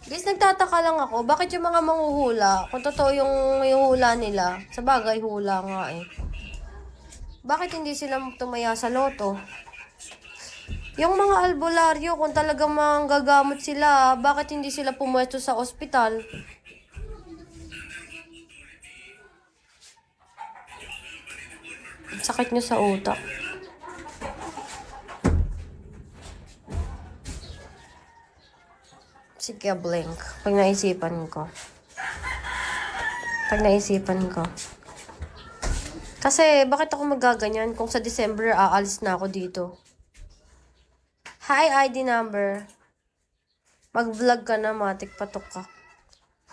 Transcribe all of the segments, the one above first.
Guys, nagtataka lang ako, bakit yung mga manghuhula, kung totoo yung hula nila, sa bagay hula nga eh, bakit hindi sila tumaya sa loto? Yung mga albularyo, kung talagang manggagamot sila, bakit hindi sila pumwesto sa ospital? Sakit nyo sa utak. Sige, blink. Pag naisipan ko. Kasi, bakit ako magaganyan kung sa December aalis na ako dito? Hi, ID number. Mag-vlog ka na, matik, patok ka.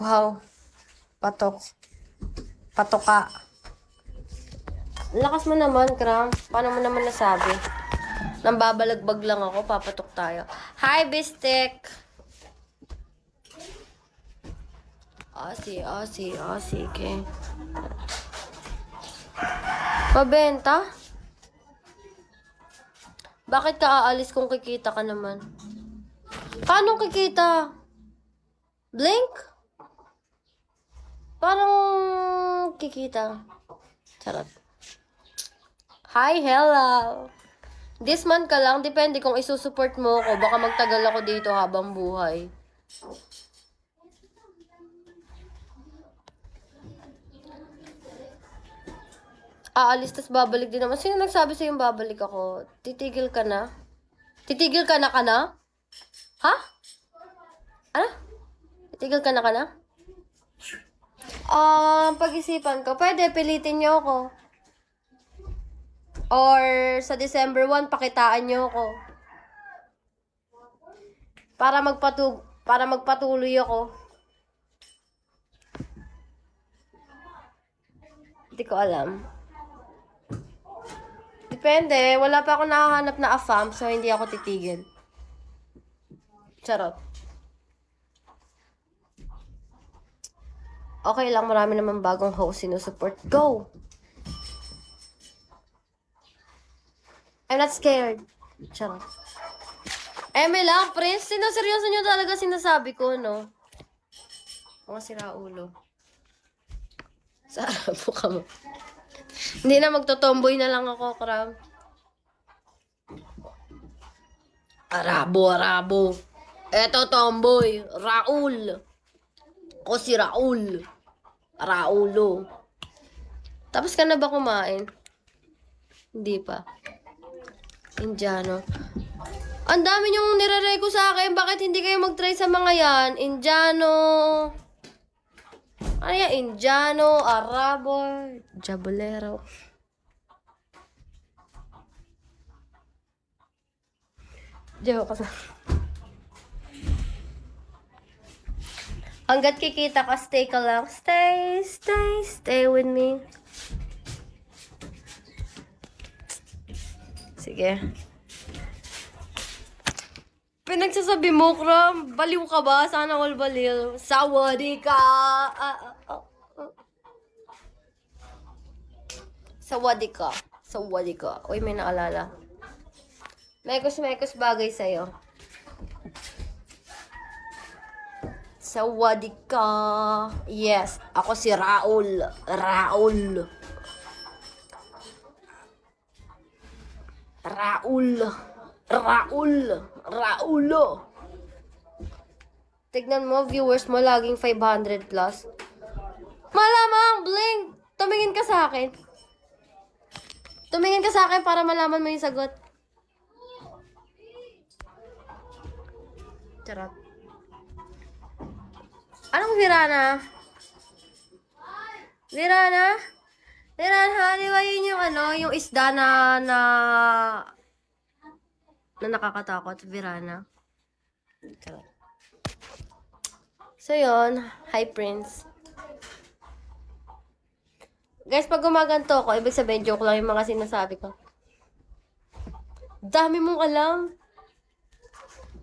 Wow. Patok. Patok ka. Lakas mo naman, Kram. Paano mo naman nasabi? Nang babalagbag lang ako, papatok tayo. Hi, Bistek! Sige. Pabenta? Bakit ka aalis kung kikita ka naman? Paano kikita? Blink? Parang kikita. Charot. Hi, hello. This month ka lang, depende kung isusupport mo ako. Baka magtagal ako dito habang buhay. Aalis, tas babalik din naman. Sino nagsabi sa'yo babalik ako? Titigil ka na? Titigil ka na? Ha? Ano? Titigil ka na? Pag-isipan ko. Pwede, pilitin niyo ako. Or sa December 1, pakitaan niyo ako. Para magpatuloy ako. Hindi ko alam. Depende. Wala pa ako nakahanap na AFAM, so hindi ako titigil. Charot. Okay lang, marami naman bagong host sinusupport. Go! I'm not scared. Charot. Eme lang, Prince. Seryoso nyo talaga sinasabi ko, no? Mga siraulo. Sa arabo ka mo. Hindi na, magtotomboy na lang ako, Kram. Arabo. Eto, tomboy. Raul. Ako si Raul. Raulo. Tapos ka na ba kumain? Hindi pa. Indiano. Ang dami niyong nire-rego sa akin. Bakit hindi kayo mag-try sa mga yan? Indiano. Ano yan? Indiano, Arabo, Jabolero. Joke ka. Hanggat kikita ka, stay ka lang. Stay with me. Sige. Pinagsasabi mo, Kram, baliw ka ba? Sana all baliw. Sawadi ka! Sawadi ka. Uy, may naalala. Mekos bagay sa'yo. Sawadi ka. Yes, ako si Raul. Raulo. Tignan mo, viewers mo laging 500 plus. Malamang, Blink! Tumingin ka sa akin para malaman mo yung sagot. Charot. Anong Virana? Virana, di ba yun yung yung isda na nakakatakot, Virana? Charot. So yun, hi Prince. Guys, pag gumaganto ko, ibig sabihin joke lang yung mga sinasabi ko. Dami mong alam.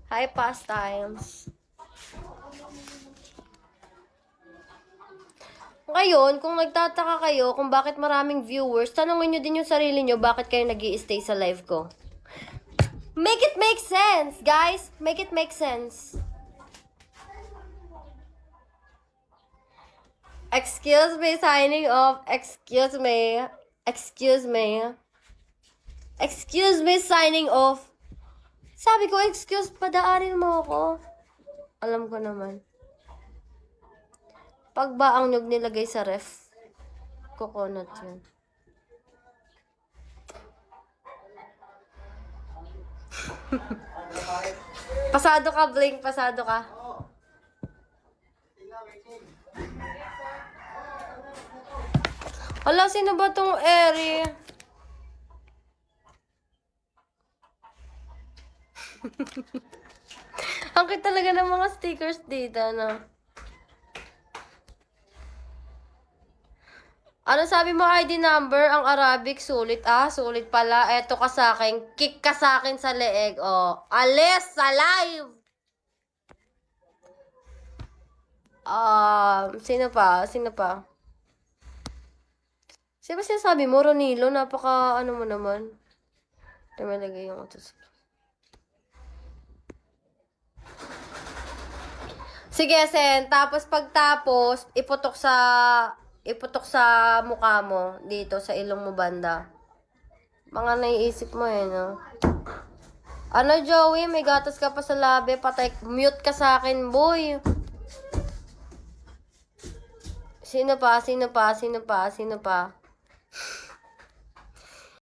Hi, pastimes. Ngayon, kung nagtataka kayo kung bakit maraming viewers, tanongin nyo din yung sarili nyo bakit kayo nag-i-stay sa live ko. Make it make sense, guys. Make it make sense. Excuse me, signing off. Excuse me. Excuse me. Excuse me, signing off. Sabi ko, excuse, padaanin mo ako. Alam ko naman. Pag ba ang nyug nilagay sa ref, coconut yun. Pasado ka, Blink. Pasado ka. Hala, sino ba tong Eri? Ang cute talaga ng mga stickers dito, no? Ano sabi mo, ID number? Ang Arabic, sulit. Ah, sulit pala. Eto ka sa akin. Kick ka sa akin sa leeg. Oh, alis sa live! Sino pa? Sino pa? Sino ba sinasabi mo, Ronilo? Napaka, ano mo naman. Tumalagay yung utos. Sige, Sen. Tapos pagtapos, iputok sa mukha mo. Dito, sa ilong mo banda. Mga naiisip mo eh, no? Ano, Joey? May gatas ka pa sa labi. Patay, mute ka sa akin, boy. Sino pa? Sino pa? Sino pa? Sino pa?